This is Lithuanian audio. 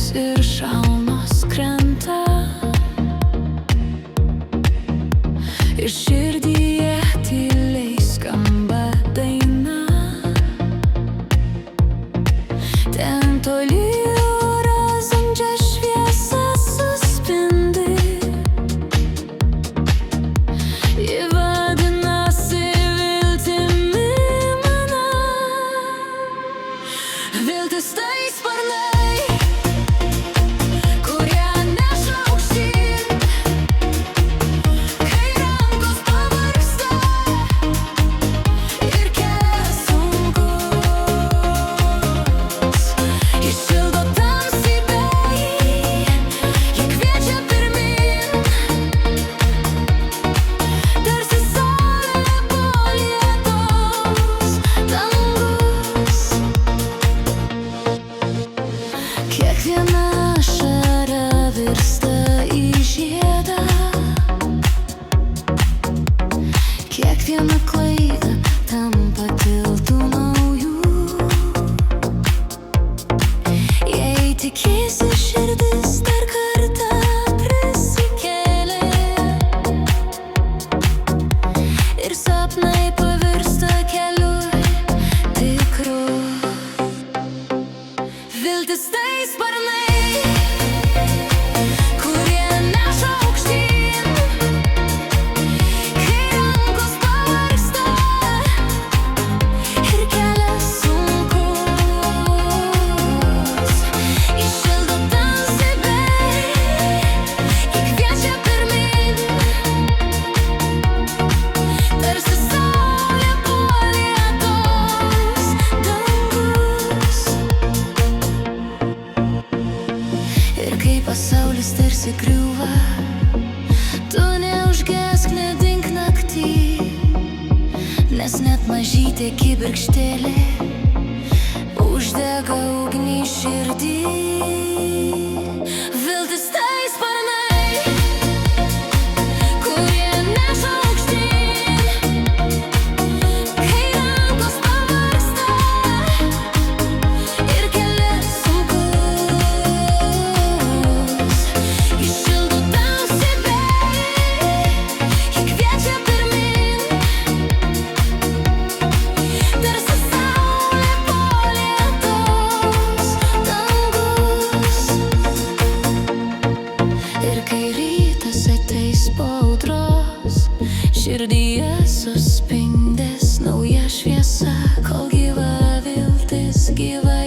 lietaus ir šalnos krenta, ir širdyje tyliai skamba daina. Ten toli horizonte šviesa suspindi, ji vadinasi viltimi mano. Viltis tai sparnai, kurie neša aukštyn, kai rankos pavargsta ir kelias sunkus. Ji šildo tamsybėj, ji kviečia pirmyn, tarsi saulė po lietaus dangus. Kiekviena ašara virsta į žiedą, kiekviena klaida tampa tiltu naujų. Jei tikėsi, širdis dar kartą prisikėlė, ir sapnai pavirsta keliu tikru. Viltis tai sparnai, kurie neša aukštyn, kai rankos pavargsta ir kelias sunkus. Ji šildo tamsybėj, ji kviečia pirmyn, tarsi saulė po lietaus dangus. Ir kai pasaulis tarsi griūva, tu neužgesk, nedink naktį, nes net mažytė kibirkštėlė uždega ugnį širdį. Viltis tai sparnai, kurie neša aukštyn, kai rankos pavargsta ir kelias sunkus. Ji šildo tamsybėj, ji kviečia pirmyn, tarsi saulė po lietaus dangus. Ir kai rytas ateis po audros, širdyje suspindės nauja šviesa, kol gyva viltis gyva.